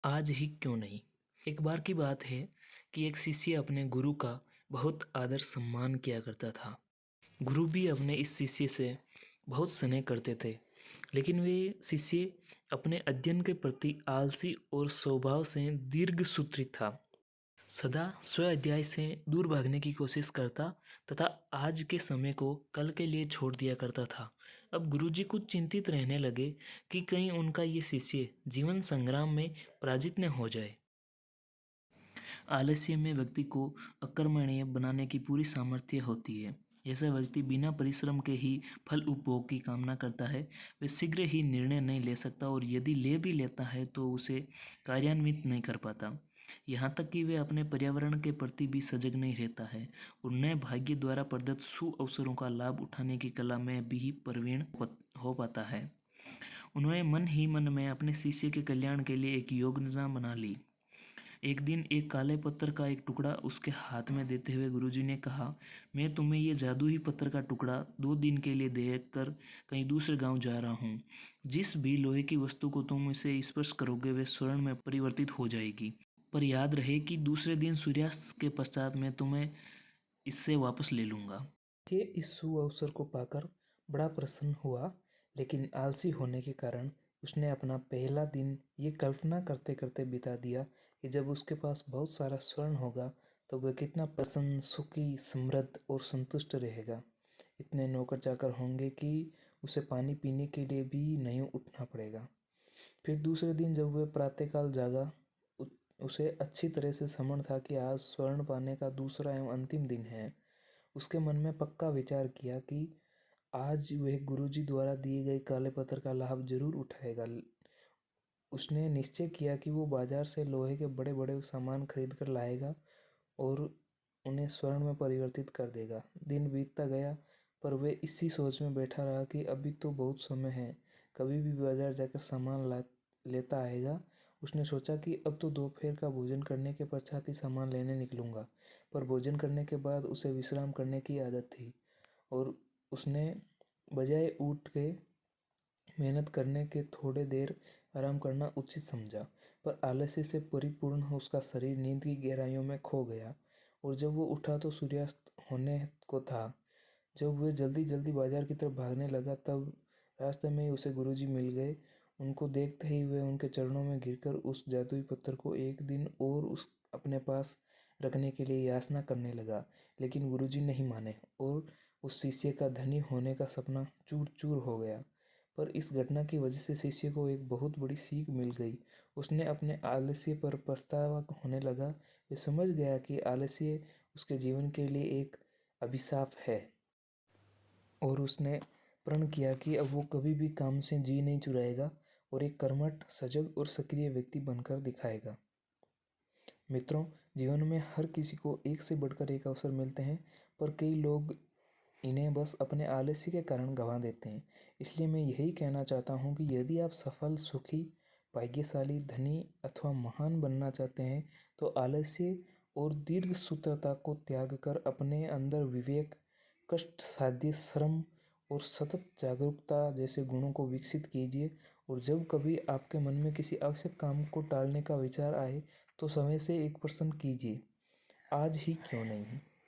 आज ही क्यों नहीं। एक बार की बात है कि एक शिष्य अपने गुरु का बहुत आदर सम्मान किया करता था। गुरु भी अपने इस शिष्य से बहुत स्नेह करते थे, लेकिन वे शिष्य अपने अध्ययन के प्रति आलसी और स्वभाव से दीर्घसूत्री था। सदा स्व अध्याय से दूर भागने की कोशिश करता तथा आज के समय को कल के लिए छोड़ दिया करता था। अब गुरुजी कुछ चिंतित रहने लगे कि कहीं उनका ये शिष्य जीवन संग्राम में पराजित न हो जाए। आलस्य में व्यक्ति को अकर्मण्य बनाने की पूरी सामर्थ्य होती है। ऐसा व्यक्ति बिना परिश्रम के ही फल उपभोग की कामना करता है। वह शीघ्र ही निर्णय नहीं ले सकता और यदि ले भी लेता है तो उसे कार्यान्वित नहीं कर पाता। यहाँ तक कि वे अपने पर्यावरण के प्रति भी सजग नहीं रहता है और नए भाग्य द्वारा प्रदत्त सु अवसरों का लाभ उठाने की कला में भी प्रवीण हो पाता है। उन्होंने मन ही मन में अपने शिष्य के कल्याण के लिए एक योजना बना ली। एक दिन एक काले पत्थर का एक टुकड़ा उसके हाथ में देते हुए गुरुजी ने कहा, मैं तुम्हें ये जादुई पत्थर का टुकड़ा 2 दिन के लिए देकर कहीं दूसरे गांव जा रहा हूँ। जिस भी लोहे की वस्तु को तुम इसे स्पर्श करोगे वे स्वर्ण में परिवर्तित हो जाएगी, पर याद रहे कि दूसरे दिन सूर्यास्त के पश्चात मैं तुम्हें इससे वापस ले लूँगा। ये इस सुअवसर को पाकर बड़ा प्रसन्न हुआ, लेकिन आलसी होने के कारण उसने अपना पहला दिन ये कल्पना करते करते बिता दिया कि जब उसके पास बहुत सारा स्वर्ण होगा तो वह कितना प्रसन्न, सुखी, समृद्ध और संतुष्ट रहेगा। इतने नौकर चाकर होंगे कि उसे पानी पीने के लिए भी नहीं उठना पड़ेगा। फिर दूसरे दिन जब वह प्रातःकाल जागा, उसे अच्छी तरह से समझ था कि आज स्वर्ण पाने का दूसरा एवं अंतिम दिन है। उसके मन में पक्का विचार किया कि आज वह गुरुजी द्वारा दिए गए काले पत्थर का लाभ जरूर उठाएगा। उसने निश्चय किया कि वो बाजार से लोहे के बड़े बड़े सामान खरीद कर लाएगा और उन्हें स्वर्ण में परिवर्तित कर देगा। दिन बीतता गया, पर वह इसी सोच में बैठा रहा कि अभी तो बहुत समय है, कभी भी बाजार जाकर सामान लेता आएगा। उसने सोचा कि अब तो दोपहर का भोजन करने के पश्चात ही सामान लेने निकलूंगा, पर भोजन करने के बाद उसे विश्राम करने की आदत थी और उसने बजाय उठ के मेहनत करने के थोड़े देर आराम करना उचित समझा। पर आलस्य से परिपूर्ण उसका शरीर नींद की गहराइयों में खो गया और जब वो उठा तो सूर्यास्त होने को था। जब वह जल्दी जल्दी बाजार की तरफ भागने लगा तब रास्ते में ही उसे गुरुजी मिल गए। उनको देखते ही वह उनके चरणों में गिरकर उस जादुई पत्थर को एक दिन और उस अपने पास रखने के लिए याचना करने लगा, लेकिन गुरुजी नहीं माने और उस शिष्य का धनी होने का सपना चूर चूर हो गया। पर इस घटना की वजह से शिष्य को एक बहुत बड़ी सीख मिल गई। उसने अपने आलस्य पर पछतावा होने लगा। वह समझ गया कि आलस्य उसके जीवन के लिए एक अभिशाप है और उसने प्रण किया कि अब वो कभी भी काम से जी नहीं चुराएगा और एक कर्मठ, सजग और सक्रिय व्यक्ति बनकर दिखाएगा। मित्रों, जीवन में हर किसी को एक से बढ़कर एक अवसर मिलते हैं, पर कई लोग इन्हें बस अपने आलस्य के कारण गंवा देते हैं। इसलिए मैं यही कहना चाहता हूँ कि यदि आप सफल, सुखी, भाग्यशाली, धनी अथवा महान बनना चाहते हैं तो आलस्य और दीर्घ सूत्रता को त्याग कर अपने अंदर विवेक, कष्ट साध्य, श्रम और सतत जागरूकता जैसे गुणों को विकसित कीजिए। और जब कभी आपके मन में किसी आवश्यक काम को टालने का विचार आए तो समय से एक प्रश्न कीजिए, आज ही क्यों नहीं।